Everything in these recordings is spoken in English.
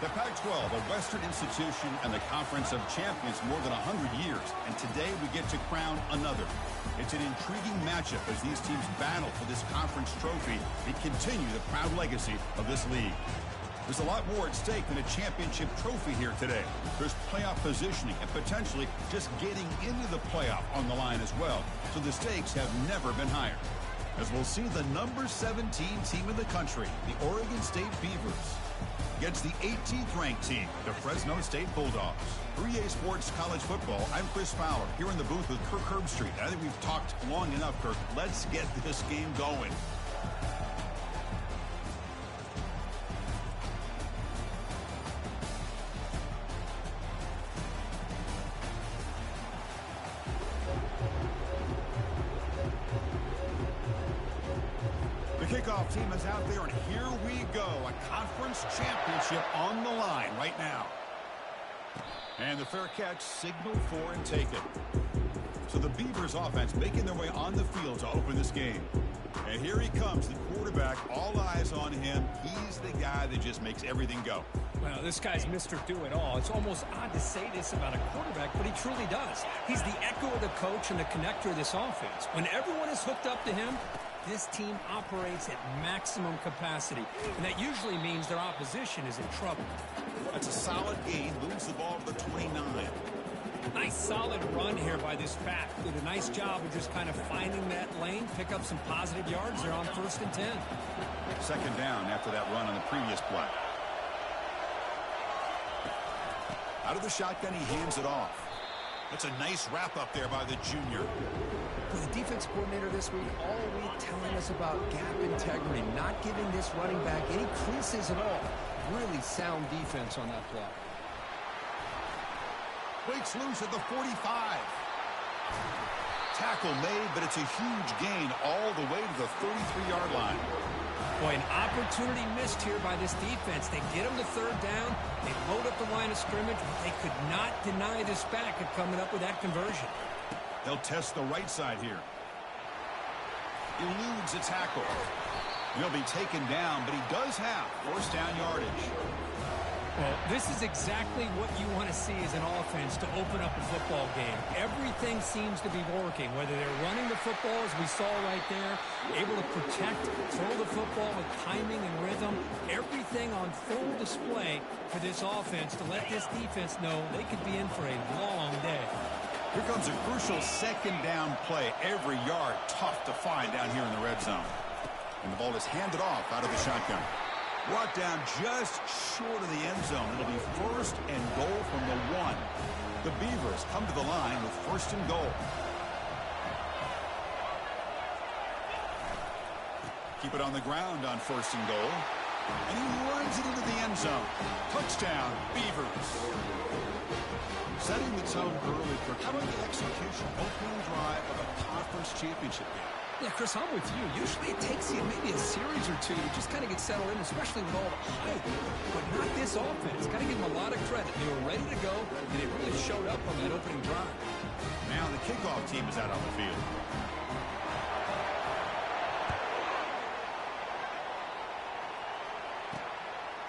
The Pac-12, a Western institution and the Conference of Champions more than 100 years. And today we get to crown another. It's an intriguing matchup as these teams battle for this conference trophy and continue the proud legacy of this league. There's a lot more at stake than a championship trophy here today. There's playoff positioning and potentially just getting into the playoff on the line as well. So the stakes have never been higher. As we'll see the number 17 team in the country, the Oregon State Beavers, against the 18th ranked team, the Fresno State Bulldogs. 3A Sports College Football, I'm Chris Fowler, here in the booth with Kirk Herbstreit. I think we've talked long enough, Kirk. Let's get this game going. Kickoff team is out there, and here we go. A conference championship on the line right now. And the fair catch, signal for and taken. So the Beavers offense making their way on the field to open this game. And here he comes, the quarterback, all eyes on him. He's the guy that just makes everything go. Well, this guy's Mr. Do-It-All. It's almost odd to say this about a quarterback, but he truly does. He's the echo of the coach and the connector of this offense. When everyone is hooked up to him, this team operates at maximum capacity, and that usually means their opposition is in trouble. That's a solid gain, moves the ball to the 29. Nice solid run here by this back. Did a nice job of just kind of finding that lane, pick up some positive yards there on 1st and 10. Second down after that run on the previous play. Out of the shotgun, he hands it off. That's a nice wrap up there by the junior. The defense coordinator this week all week telling us about gap integrity, not giving this running back any creases at all. Really sound defense on that play. Breaks loose at the 45. Tackle made, but it's a huge gain all the way to the 33-yard line. Boy, an opportunity missed here by this defense. They get him to 3rd down. They load up the line of scrimmage, but they could not deny this back of coming up with that conversion. They'll test the right side here. Eludes a tackle. He'll be taken down, but he does have 1st down yardage. Well, this is exactly what you want to see as an offense to open up a football game. Everything seems to be working, whether they're running the football, as we saw right there, able to protect, throw the football with timing and rhythm. Everything on full display for this offense to let this defense know they could be in for a long day. Here comes a crucial 2nd down play. Every yard tough to find down here in the red zone. And the ball is handed off out of the shotgun. Brought down just short of the end zone. It'll be 1st and goal from the 1. The Beavers come to the line with 1st and goal. Keep it on the ground on 1st and goal. And he runs it into the end zone. Touchdown, Beavers. Setting the tone early, Kirk. How about the execution, opening drive of a conference championship game? Yeah, Chris, I'm with you. Usually it takes you maybe a series or two to just kind of get settled in, especially with all the hype. But not this offense. Got to give them a lot of credit. They were ready to go, and it really showed up on that opening drive. Now the kickoff team is out on the field.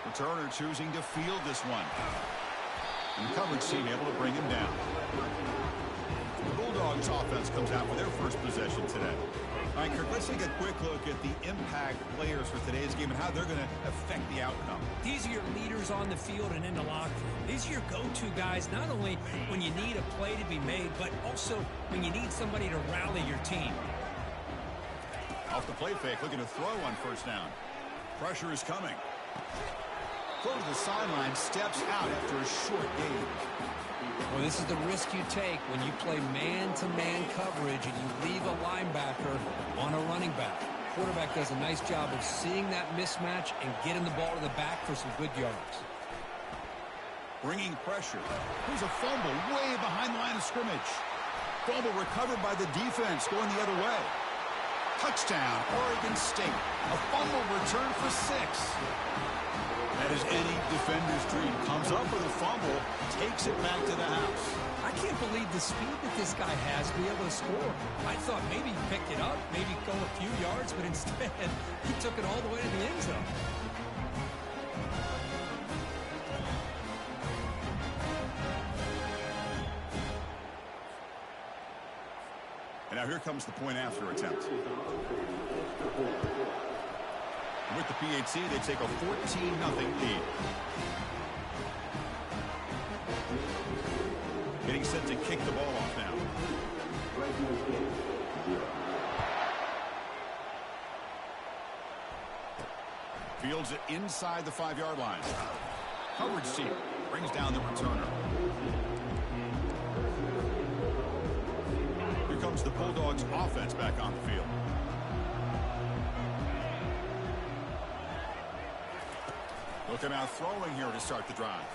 Returner choosing to field this one. And the coverage team able to bring him down. The Bulldogs offense comes out for their first possession today. All right, Kirk, let's take a quick look at the impact players for today's game and how they're going to affect the outcome. These are your leaders on the field and in the locker room. These are your go-to guys, not only when you need a play to be made, but also when you need somebody to rally your team. Off the play fake, looking to throw on 1st down. Pressure is coming. Throw to the sideline, steps out after a short gain. Well, this is the risk you take when you play man-to-man coverage and you leave a linebacker on a running back. Quarterback does a nice job of seeing that mismatch and getting the ball to the back for some good yards. Bringing pressure. Here's a fumble way behind the line of scrimmage. Fumble recovered by the defense going the other way. Touchdown, Oregon State. A fumble return for 6. That is any defender's dream. Comes up with a fumble, takes it back to the house. I can't believe the speed that this guy has to be able to score. I thought maybe he picked it up, maybe go a few yards, but instead he took it all the way to the end zone. And now here comes the point after attempt. With the PAT, they take a 14-0 lead. Getting set to kick the ball off now. Fields it inside the 5-yard line. Coverage team brings down the returner. Here comes the Bulldogs offense back on the field. Looking out throwing here to start the drive.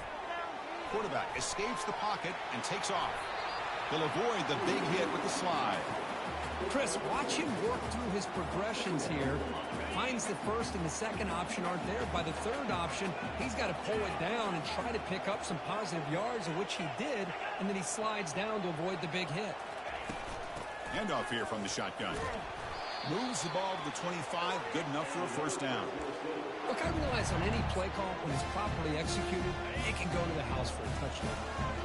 Quarterback escapes the pocket and takes off. He'll avoid the big hit with the slide. Chris, watch him work through his progressions here. Finds the first and the second option aren't there. By the third option, he's got to pull it down and try to pick up some positive yards, of which he did, and then he slides down to avoid the big hit. Handoff here from the shotgun. Moves the ball to the 25, good enough for a first down. Look, I realize on any play call, when it's properly executed, it can go to the house for a touchdown.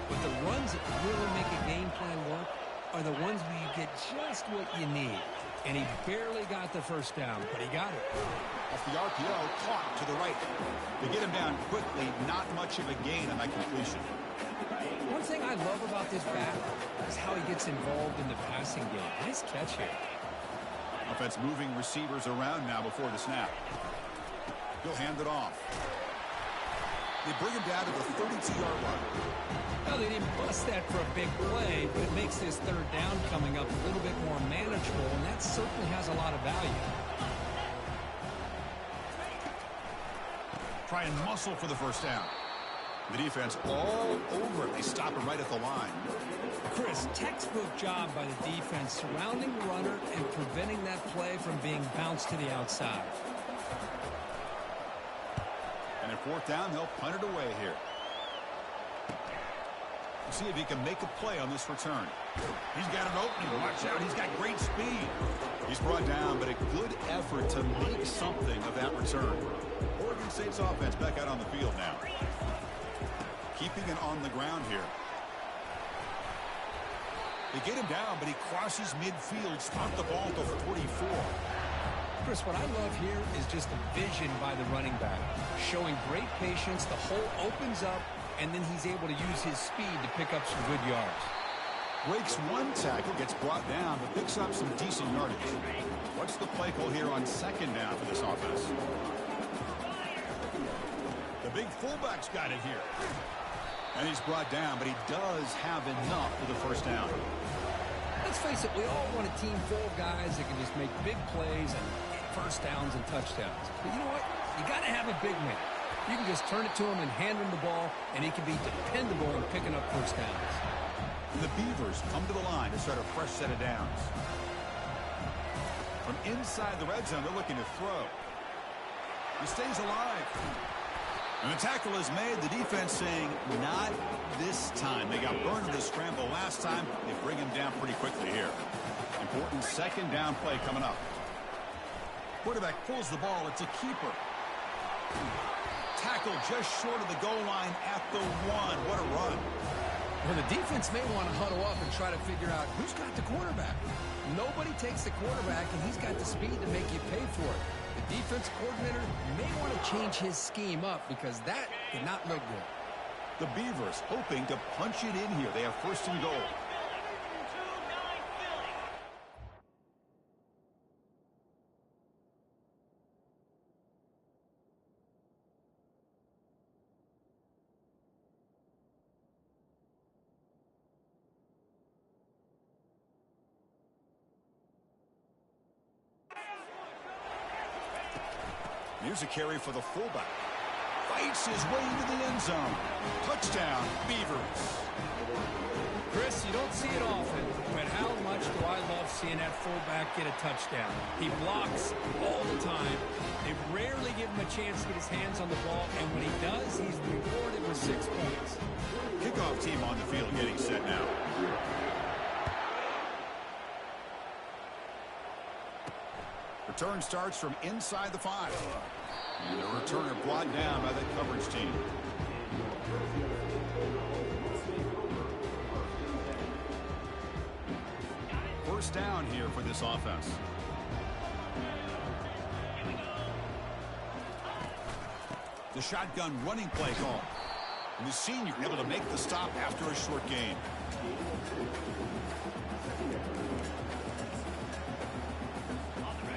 But the runs that really make a game plan work are the ones where you get just what you need. And he barely got the first down, but he got it. Off the RPO, caught to the right. They get him down quickly, not much of a gain on that completion. One thing I love about this back is how he gets involved in the passing game. Nice catch here. Offense moving receivers around now before the snap. He'll hand it off. They bring him down to the 32-yard line. Well, they didn't bust that for a big play, but it makes this third down coming up a little bit more manageable, and that certainly has a lot of value. Try and muscle for the first down. The defense all over it. They stop him right at the line. Chris, textbook job by the defense surrounding the runner and preventing that play from being bounced to the outside. And at fourth down, they'll punt it away here. We'll see if he can make a play on this return. He's got an opening. Watch out. He's got great speed. He's brought down, but a good effort to make something of that return. Oregon State's offense back out on the field now. Keeping it on the ground here. They get him down, but he crosses midfield, spot the ball to 44. Chris, what I love here is just the vision by the running back. Showing great patience, the hole opens up, and then he's able to use his speed to pick up some good yards. Breaks one tackle, gets brought down, but picks up some decent yardage. What's the play call here on second down for this offense? The big fullback's got it here. And he's brought down, but he does have enough for the first down. Let's face it, we all want a team full of guys that can just make big plays and get first downs and touchdowns. But you know what? You got to have a big man. You can just turn it to him and hand him the ball, and he can be dependable in picking up first downs. The Beavers come to the line to start a fresh set of downs. From inside the red zone, they're looking to throw. He stays alive. And the tackle is made. The defense saying, not this time. They got burned in the scramble last time. They bring him down pretty quickly here. Important second down play coming up. Quarterback pulls the ball. It's a keeper. Tackle just short of the goal line at the 1. What a run. Well, the defense may want to huddle up and try to figure out who's got the quarterback. Nobody takes the quarterback, and he's got the speed to make you pay for it. The defense coordinator may want to change his scheme up because that did not look good. The Beavers hoping to punch it in here. They have first and goal. Here's a carry for the fullback. Fights his way into the end zone. Touchdown, Beavers. Chris, you don't see it often, but how much do I love seeing that fullback get a touchdown? He blocks all the time. They rarely give him a chance to get his hands on the ball, and when he does, he's rewarded with 6 points. Kickoff team on the field getting set now. Return starts from inside the 5. And the returner brought down by the coverage team. first down here for this offense. The shotgun running play call. And the senior able to make the stop after a short gain.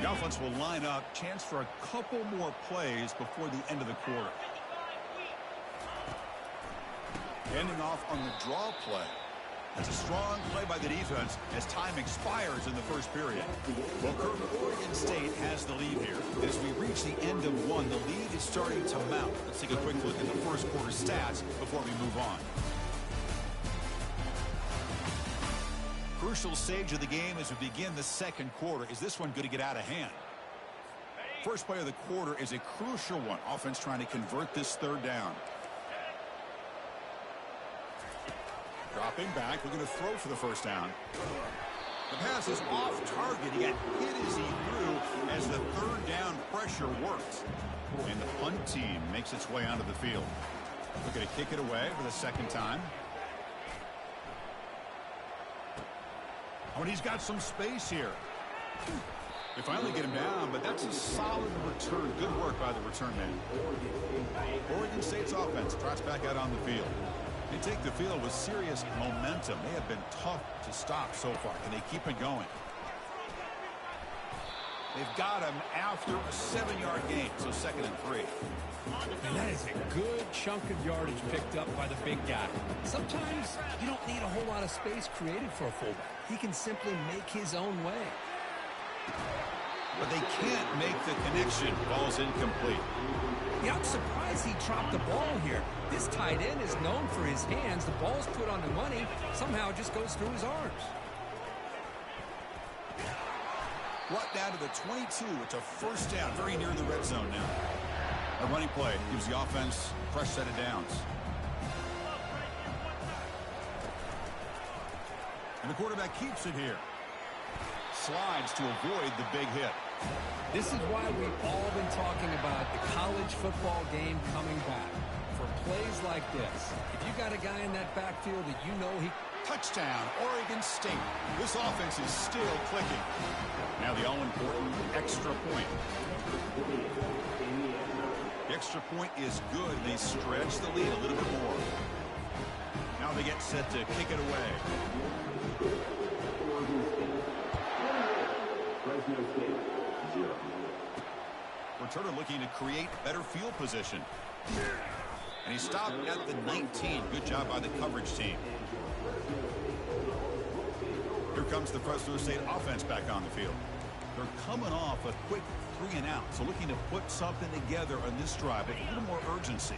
The offense will line up. Chance for a couple more plays before the end of the quarter. Ending off on the draw play. That's a strong play by the defense as time expires in the first period. Well, Kirk, Oregon State has the lead here. As we reach the end of one, the lead is starting to mount. Let's take a quick look at the first quarter stats before we move on. Crucial stage of the game as we begin the second quarter. Is this one going to get out of hand? First play of the quarter is a crucial one. Offense trying to convert this third down. Dropping back, we're going to throw for the first down. The pass is off target. He got hit as he threw as the third down pressure works. And the punt team makes its way onto the field. We're going to kick it away for the second time. Oh, and he's got some space here. They finally get him down, but that's a solid return. Good work by the return man. Oregon State's offense trots back out on the field. They take the field with serious momentum. They have been tough to stop so far. Can they keep it going? They've got him after a 7-yard gain, so 2nd and 3. And that is a good chunk of yardage picked up by the big guy. Sometimes you don't need a whole lot of space created for a fullback. He can simply make his own way. But they can't make the connection. Ball's incomplete. Yeah, I'm surprised he dropped the ball here. This tight end is known for his hands. The ball's put on the money. Somehow it just goes through his arms. Brought down to the 22. It's a first down, very near the red zone now. A running play gives the offense a fresh set of downs. And the quarterback keeps it here. Slides to avoid the big hit. This is why we've all been talking about the college football game coming back. For plays like this, if you got a guy in that backfield that you know he... Touchdown, Oregon State. This offense is still clicking. Now the all-important extra point. The extra point is good. They stretch the lead a little bit more. Now they get set to kick it away. Returner looking to create better field position. And he stopped at the 19. Good job by the coverage team. Here comes the Fresno State offense back on the field. They're coming off a quick 3-and-out. So looking to put something together on this drive. A little more urgency.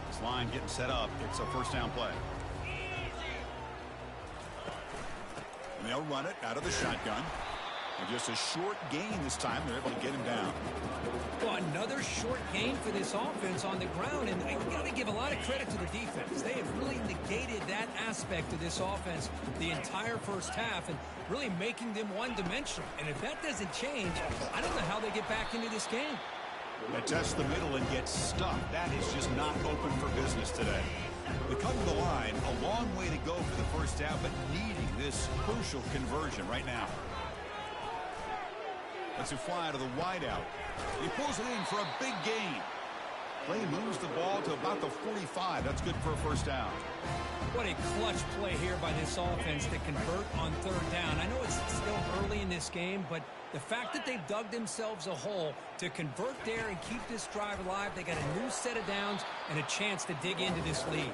This line getting set up. It's a first down play. And they'll run it out of the shotgun. And just a short gain this time. They're able to get him down. Well, another short gain for this offense on the ground. And you've got to give a lot of credit to the defense. They have really negated that aspect of this offense the entire first half and really making them one-dimensional. And if that doesn't change, I don't know how they get back into this game. They test the middle and get stuck. That is just not open for business today. They come to the line. A long way to go for the first down, but needing this crucial conversion right now. Let's it fly to the wideout. He pulls it in for a big gain. Play moves the ball to about the 45. That's good for a first down. What a clutch play here by this offense to convert on third down. I know it's still early in this game, but the fact that they've dug themselves a hole to convert there and keep this drive alive, they got a new set of downs and a chance to dig into this lead.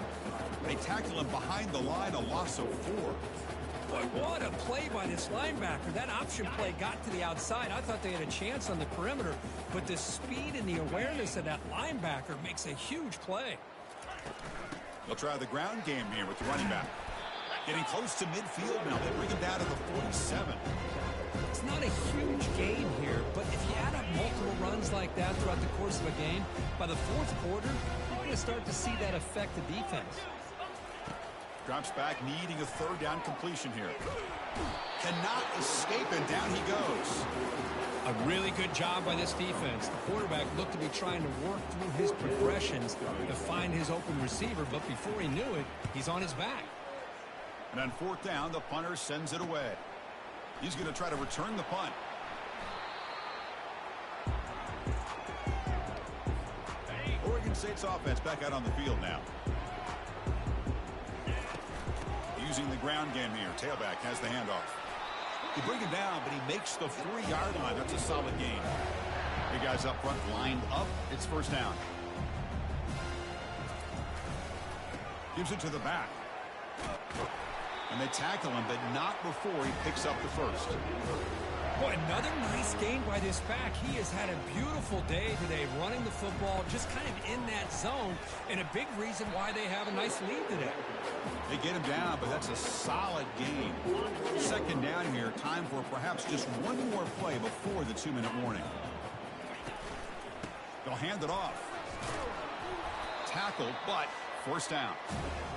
They tackle him behind the line, a loss of 4. Boy, what a play by this linebacker. That option play got to the outside. I thought they had a chance on the perimeter, but the speed and the awareness of that linebacker makes a huge play. They'll try the ground game here with the running back. Getting close to midfield now. They bring him down to the 47. It's not a huge gain here, but if you add up multiple runs like that throughout the course of a game, by the fourth quarter, you're going to start to see that affect the defense. Drops back, needing a third down completion here. Cannot escape, and down he goes. A really good job by this defense. The quarterback looked to be trying to work through his progressions to find his open receiver, but before he knew it, he's on his back. And on fourth down, the punter sends it away. He's going to try to return the punt. Oregon State's offense back out on the field now. Using the ground game here. Tailback has the handoff. He brings it down, but he makes the 3-yard line. That's a solid gain. The guys up front lined up. It's first down. Gives it to the back. And they tackle him, but not before he picks up the first. Boy, another nice gain by this back. He has had a beautiful day today running the football, just kind of in that zone, and a big reason why they have a nice lead today. They get him down, but that's a solid gain. Second down here, time for perhaps just one more play before the 2-minute warning. They'll hand it off. Tackled, but first down.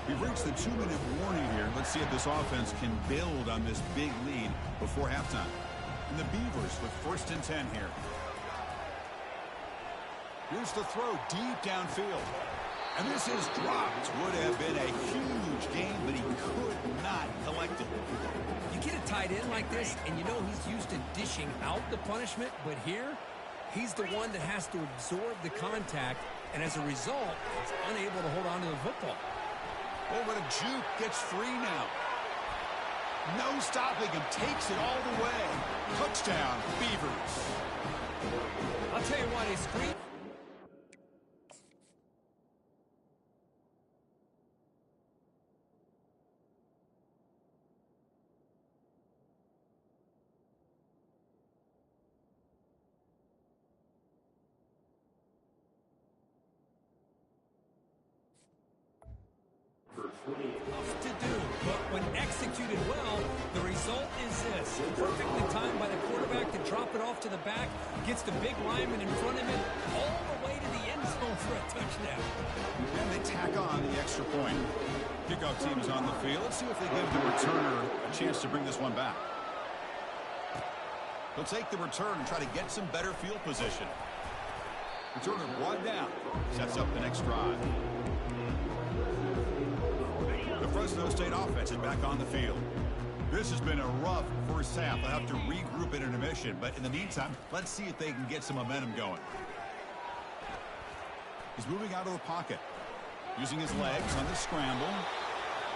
We've reached the 2-minute warning here. Let's see if this offense can build on this big lead before halftime. And the Beavers with 1st and 10 here. Here's the throw deep downfield. And this is dropped. Would have been a huge gain, but he could not collect it. You get a tight end like this, and you know he's used to dishing out the punishment, but here, he's the one that has to absorb the contact, and as a result, he's unable to hold on to the football. Over to juke, gets free now. No stopping him, takes it all the way. Touchdown, Beavers. I'll tell you what, he's screamed. Tough to do, but when executed well, the result is this. Perfectly timed by the quarterback to drop it off to the back, gets the big lineman in front of him all the way to the end zone for a touchdown. And they tack on the extra point. Kickoff team is on the field. Let's see if they give the returner a chance to bring this one back. They'll take the return and try to get some better field position. Returner brought down. Sets up the next drive. The Fresno State offense is back on the field. This has been a rough first half. They'll have to regroup at intermission, but in the meantime, let's see if they can get some momentum going. He's moving out of the pocket, using his legs on the scramble.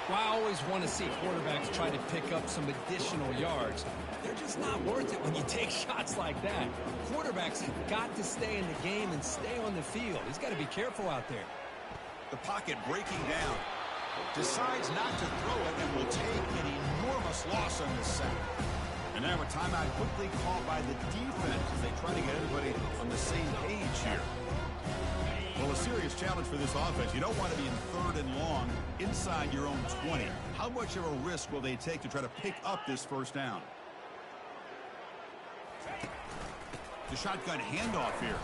Well, I always want to see quarterbacks try to pick up some additional yards. They're just not worth it when you take shots like that. Quarterbacks have got to stay in the game and stay on the field. He's got to be careful out there. The pocket breaking down. Decides not to throw it and will take an enormous loss on this sack. And now a timeout quickly called by the defense as they try to get everybody on the same page here. Well, a serious challenge for this offense. You don't want to be in 3rd and long inside your own 20. How much of a risk will they take to try to pick up this first down? The shotgun handoff here.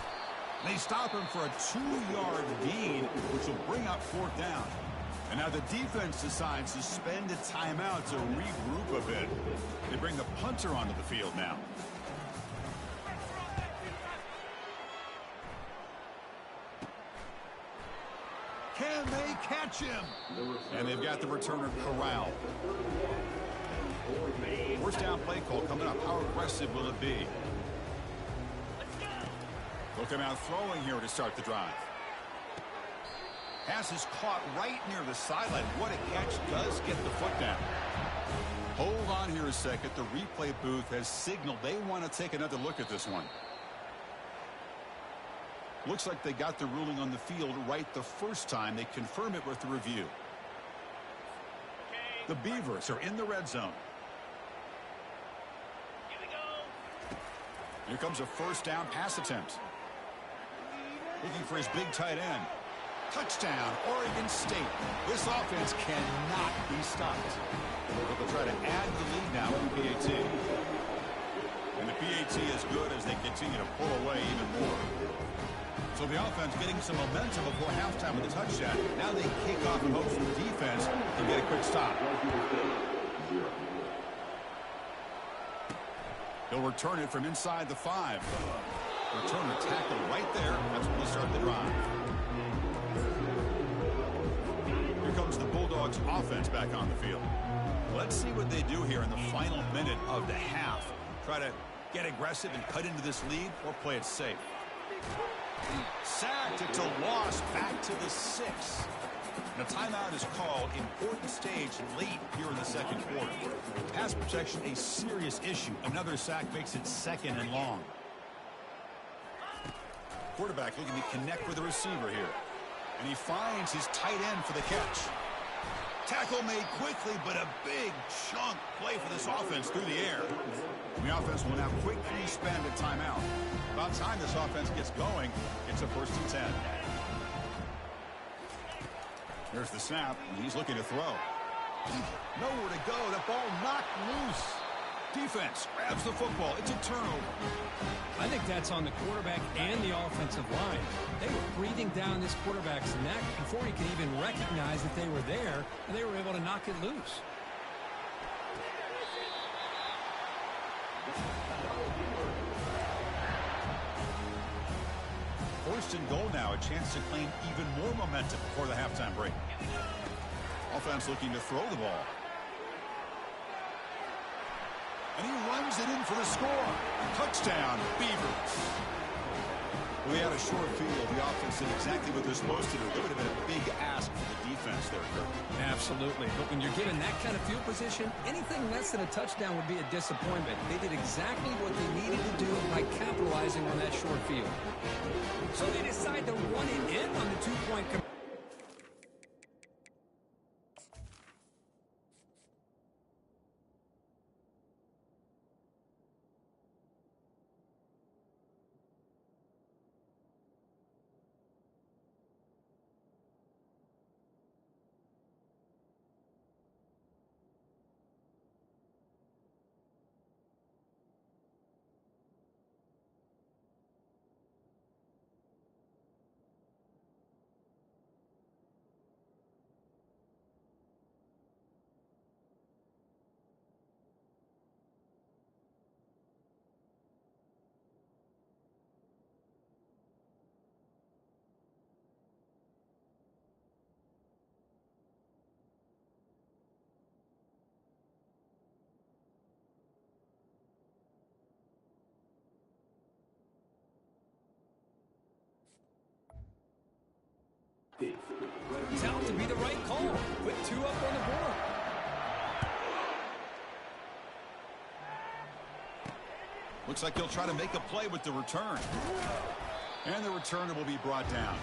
They stop him for a 2-yard gain, which will bring up 4th down. And now the defense decides to spend a timeout to regroup a bit. They bring the punter onto the field now. Can they catch him? And they've got the returner corralled. First down play call coming up. How aggressive will it be? They'll come out throwing here to start the drive. Pass is caught right near the sideline. What a catch. Does get the foot down. Hold on here a second. The replay booth has signaled they want to take another look at this one. Looks like they got the ruling on the field right the first time. They confirm it with the review. The Beavers are in the red zone. Here we go. Here comes a first down pass attempt. Looking for his big tight end. Touchdown, Oregon State. This offense cannot be stopped. They'll try to add the lead now with the PAT. And the PAT is good as they continue to pull away even more. So the offense getting some momentum before halftime with a touchdown. Now they kick off and hope for the defense to get a quick stop. They'll return it from inside the 5. Returner tackle right there. That's when they start the drive. Here comes the Bulldogs. Bulldogs offense back on the field. Let's see what they do here in the final minute of the half. Try to get aggressive and cut into this lead or play it safe. Sacked. It's a loss back to the 6. And a timeout is called. Important stage late here in the second quarter. Pass protection a serious issue. Another sack makes it 2nd and long. Quarterback looking to connect with the receiver here. And he finds his tight end for the catch. Tackle made quickly, but a big chunk play for this offense through the air. And the offense will now quickly spend a timeout. About time this offense gets going, it's a 1st and 10. There's the snap, and he's looking to throw. Nowhere to go. The ball knocked loose. Defense grabs the football. It's a turnover. I think that's on the quarterback and the offensive line. They were breathing down this quarterback's neck before he could even recognize that they were there, and they were able to knock it loose. First and goal now, a chance to claim even more momentum before the halftime break. Offense looking to throw the ball. And he runs it in for the score. Touchdown, Beavers. We had a short field. The offense did exactly what they're supposed to do. It would have been a big ask for the defense there, Kirk. Absolutely. But when you're given that kind of field position, anything less than a touchdown would be a disappointment. They did exactly what they needed to do by capitalizing on that short field. So they decide to run it in on the 2-point conversion. It's out to be the right call. Put 2 up on the board. Looks like he'll try to make a play with the return. And the returner will be brought down.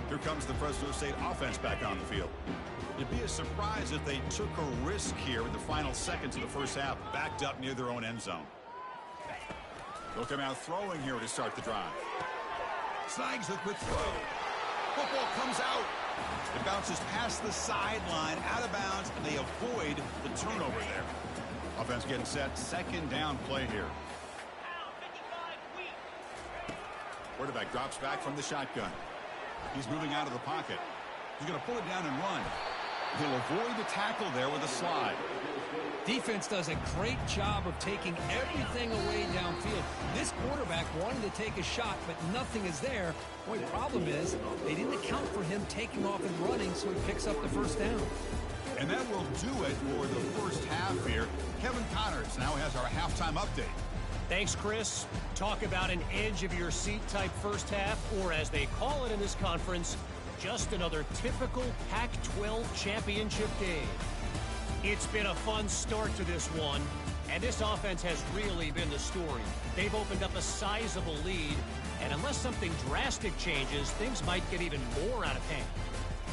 Here comes the Fresno State offense back on the field. It'd be a surprise if they took a risk here in the final seconds of the first half, backed up near their own end zone. They'll come out throwing here to start the drive. Snags a quick throw. Football comes out. It bounces past the sideline, out of bounds, and they avoid the turnover there. Offense getting set. 2nd down play here. Quarterback drops back from the shotgun. He's moving out of the pocket. He's going to pull it down and run. He'll avoid the tackle there with a slide. Defense does a great job of taking everything away downfield. This quarterback wanted to take a shot, but nothing is there. The only problem is they didn't account for him taking off and running, so he picks up the 1st down. And that will do it for the first half here. Kevin Connors now has our halftime update. Thanks, Chris. Talk about an edge-of-your-seat type first half, or as they call it in this conference, just another typical Pac-12 championship game. It's been a fun start to this one, and this offense has really been the story. They've opened up a sizable lead, and unless something drastic changes, things might get even more out of hand.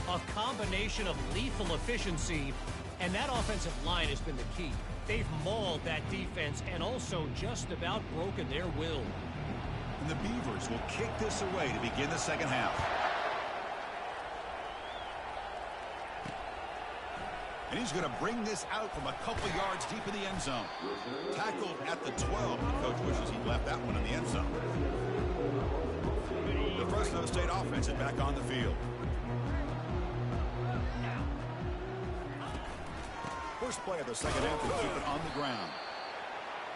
A combination of lethal efficiency, and that offensive line has been the key. They've mauled that defense and also just about broken their will. And the Beavers will kick this away to begin the second half. And he's going to bring this out from a couple yards deep in the end zone. Tackled at the 12. The coach wishes he'd left that one in the end zone. The Fresno State offense is back on the field. First play of the second half, they keep it on the ground.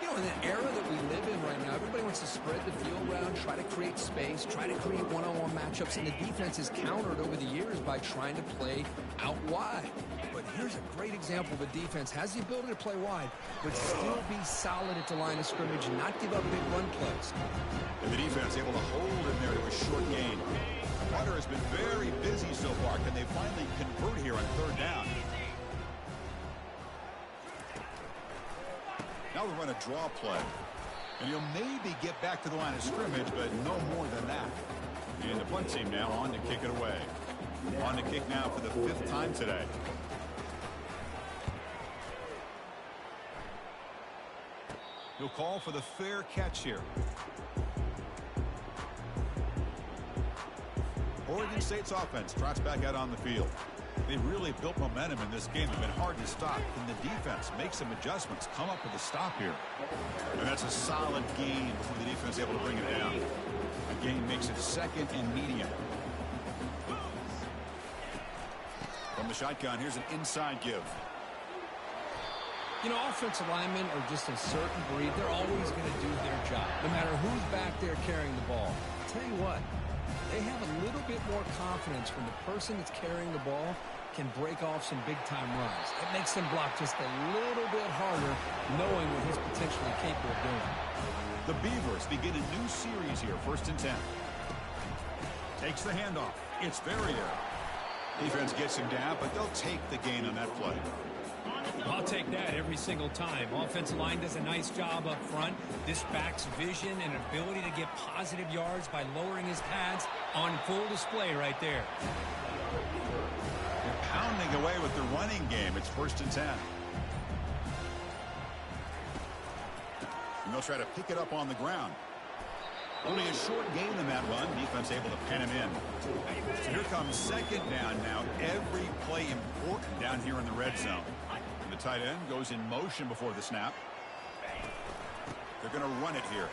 know, in the era that we live in right now, everybody wants to spread the field around, try to create space, try to create one-on-one matchups, and the defense has countered over the years by trying to play out wide. But here's a great example of a defense has the ability to play wide, but still be solid at the line of scrimmage and not give up big run plays. And the defense able to hold in there to a short gain. Carter has been very busy so far. Can they finally convert here on third down? Now we run a draw play. And he'll maybe get back to the line of scrimmage, but no more than that. And the punt team now on to kick it away. On to kick now for the 5th time today. He'll call for the fair catch here. Oregon State's offense trots back out on the field. They've really built momentum in this game. They've been hard to stop. Can the defense make some adjustments, come up with a stop here? And that's a solid gain for the defense able to bring it down. The gain makes it 2nd and medium. From the shotgun, here's an inside give. You know, offensive linemen are just a certain breed. They're always going to do their job, no matter who's back there carrying the ball. I'll tell you what, they have a little bit more confidence when the person that's carrying the ball can break off some big-time runs. It makes them block just a little bit harder, knowing what he's potentially capable of doing. The Beavers begin a new series here, 1st and 10. Takes the handoff. It's Verrier. Defense gets him down, but they'll take the gain on that play. I'll take that every single time. Offensive line does a nice job up front. This back's vision and ability to get positive yards by lowering his pads on full display right there. They're pounding away with the running game. It's 1st and 10. And they'll try to pick it up on the ground. Only a short gain in that run. Defense able to pen him in. So here comes 2nd down now. Every play important down here in the red zone. And the tight end goes in motion before the snap. They're going to run it here.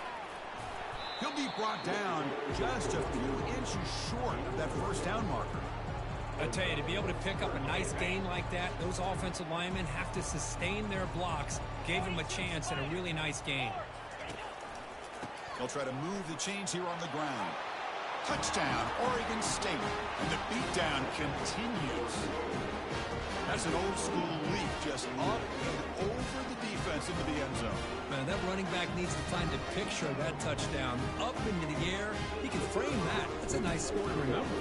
He'll be brought down just a few inches short of that 1st down marker. I tell you, to be able to pick up a nice gain like that, those offensive linemen have to sustain their blocks. Gave him a chance at a really nice gain. They'll try to move the chains here on the ground. Touchdown, Oregon State. And the beatdown continues. That's an old-school leap, just up and over the defense into the end zone. Man, that running back needs to find a picture of that touchdown. Up into the air. He can frame that. That's a nice score to remember.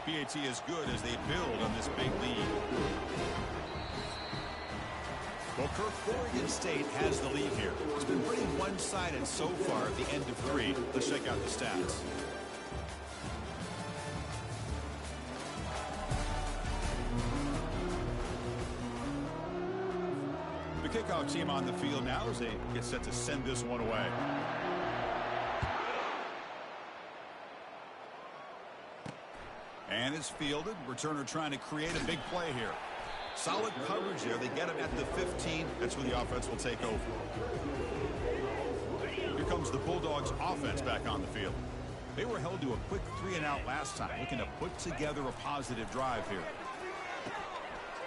PAT is good as they build on this big lead. Well, Kirk, Oregon State has the lead here. It's been pretty one-sided so far at the end of 3. Let's check out the stats. The kickoff team on the field now as they get set to send this one away. And it's fielded. Returner trying to create a big play here. Solid coverage there. They get him at the 15. That's where the offense will take over. Here comes the Bulldogs offense back on the field. They were held to a quick 3-and-out last time, looking to put together a positive drive here.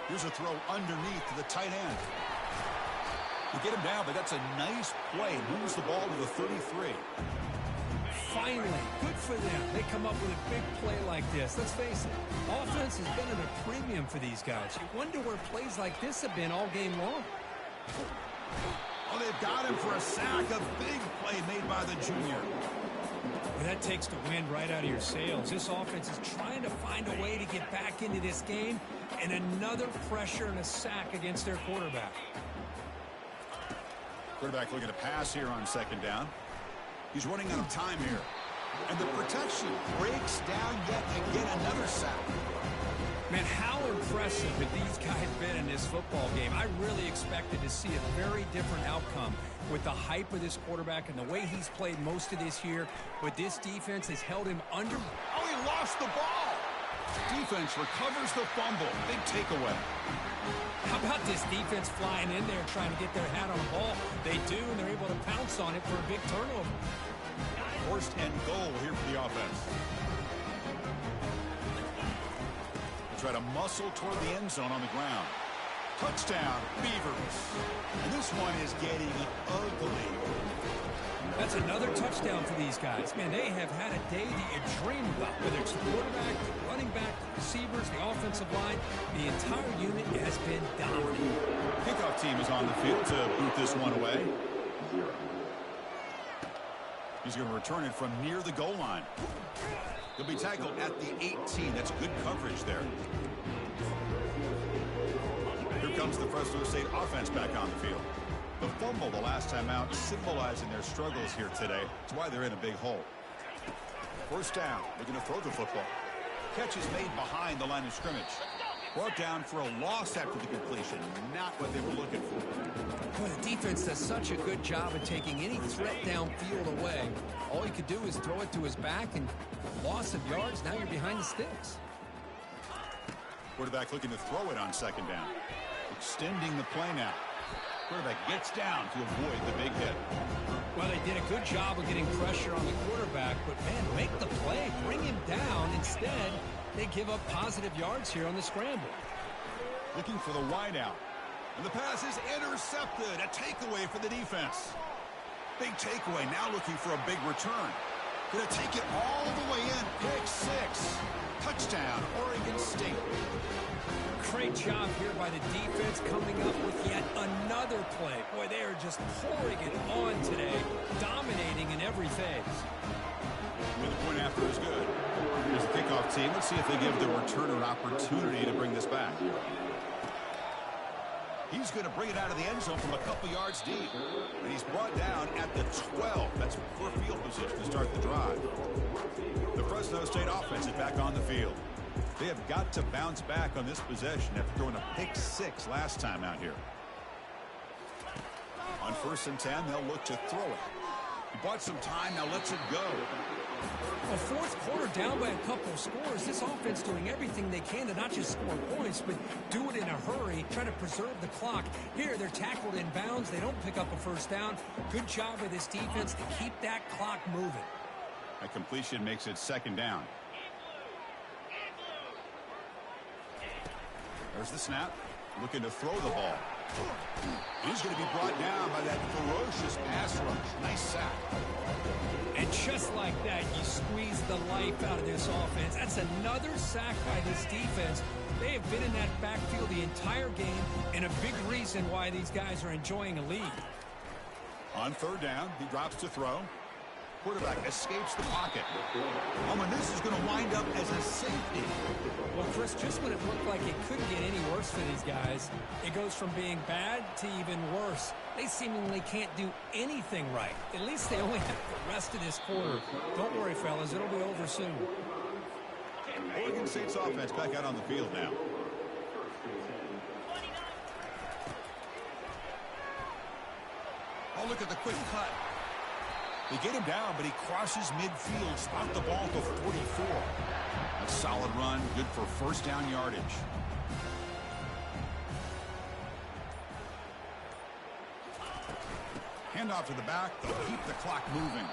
Here's a throw underneath to the tight end. They get him down, but that's a nice play. Moves the ball to the 33. Finally, good for them. They come up with a big play like this. Let's face it, offense has been at a premium for these guys. You wonder where plays like this have been all game long. Oh, they've got him for a sack. A big play made by the junior. Well, that takes the wind right out of your sails. This offense is trying to find a way to get back into this game, and another pressure and a sack against their quarterback. Quarterback looking to pass here on 2nd down. He's running out of time here. And the protection breaks down yet again, another sack. Man, how impressive have these guys been in this football game? I really expected to see a very different outcome with the hype of this quarterback and the way he's played most of this year. But this defense has held him under. Oh, he lost the ball. Defense recovers the fumble. Big takeaway. How about this defense flying in there trying to get their hat on the ball? They do, and they're able to pounce on it for a big turnover. 1st and goal here for the offense. They try to muscle toward the end zone on the ground. Touchdown, Beavers. And this one is getting ugly. That's another touchdown for these guys. Man, they have had a day that you dream about. Whether it's the quarterback, the running back, the receivers, the offensive line, the entire unit has been dominating. Kickoff team is on the field to boot this one away. He's going to return it from near the goal line. He'll be tackled at the 18. That's good coverage there. Here comes the Fresno State offense back on the field. The fumble the last time out symbolizing their struggles here today. That's why they're in a big hole. First down. They're going to throw the football. Catch is made behind the line of scrimmage. Brought down for a loss after the completion. Not what they were looking for. Boy, the defense does such a good job of taking any threat downfield away. All he could do is throw it to his back, and loss of yards, now you're behind the sticks. Quarterback looking to throw it on second down. Extending the play now. Quarterback gets down to avoid the big hit. Well, they did a good job of getting pressure on the quarterback, but, man, make the play, bring him down. Instead, they give up positive yards here on the scramble. Looking for the wideout. And the pass is intercepted. A takeaway for the defense. Big takeaway. Now looking for a big return. Going to take it all the way in. Pick six. Touchdown, Oregon State. Great job here by the defense coming up with yet another play. Boy, they are just pouring it on today, dominating in every phase. And the point after is good. Here's the kickoff team. Let's see if they give the returner an opportunity to bring this back. He's going to bring it out of the end zone from a couple yards deep. And he's brought down at the 12. That's for field position to start the drive. The Fresno State offense is back on the field. They have got to bounce back on this possession after throwing a pick six last time out here. On 1st and 10, they'll look to throw it. He bought some time, now lets it go. A fourth quarter down by a couple of scores. This offense doing everything they can to not just score points, but do it in a hurry, try to preserve the clock. Here, they're tackled in bounds. They don't pick up a first down. Good job by this defense to keep that clock moving. That completion makes it second down. There's the snap. Looking to throw the ball. He's going to be brought down by that ferocious pass rush. Nice sack. And just like that, you squeeze the life out of this offense. That's another sack by this defense. They have been in that backfield the entire game, and a big reason why these guys are enjoying a lead. On 3rd down, he drops to throw. Quarterback escapes the pocket. Oh, and this is going to wind up as a safety. Well, Chris, just when it looked like it couldn't get any worse for these guys, it goes from being bad to even worse. They seemingly can't do anything right. At least they only have the rest of this quarter. Don't worry, fellas. It'll be over soon. Oregon State's offense back out on the field now. Oh, look at the quick cut. They get him down, but he crosses midfield, spot the ball to 44. A solid run, good for first down yardage. Handoff to the back, they'll keep the clock moving.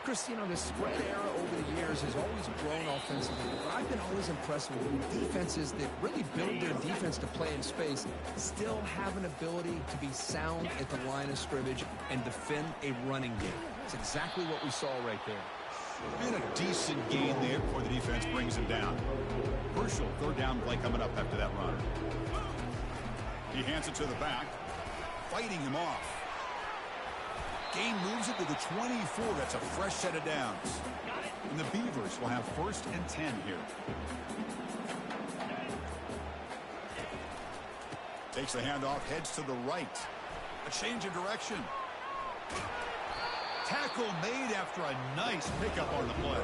Chris, you know, the spread era over the years has always grown offensively. But I've been always impressed with defenses that really build their defense to play in space, still have an ability to be sound at the line of scrimmage and defend a running game. It's exactly what we saw right there. And a decent gain there before the defense brings him down. Crucial 3rd down play coming up after that run. He hands it to the back, fighting him off. Gain moves it to the 24. That's a fresh set of downs. And the Beavers will have 1st and 10 here. Takes the handoff, heads to the right. A change of direction. Tackle made after a nice pickup on the play.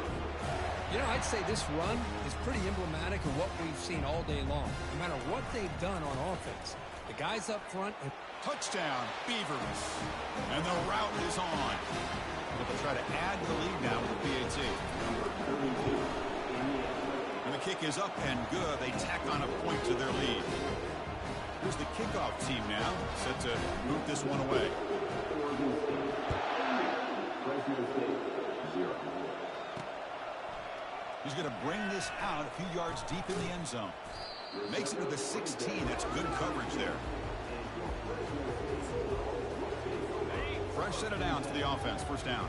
You know, I'd say this run is pretty emblematic of what we've seen all day long, no matter what they've done on offense. The guys up front. Touchdown, Beavers. And the route is on. They'll try to add to the lead now with the PAT. And the kick is up and good. They tack on a point to their lead. Here's the kickoff team now, set to move this one away. He's going to bring this out a few yards deep in the end zone. Makes it to the 16. That's good coverage there. Fresh set of downs for the offense. First down.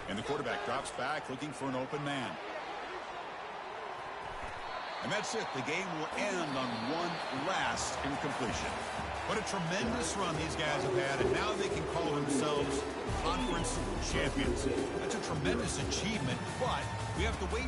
And the quarterback drops back looking for an open man. And that's it. The game will end on one last incompletion. What a tremendous run these guys have had, and now they can call themselves conference champions. That's a tremendous achievement, but we have to wait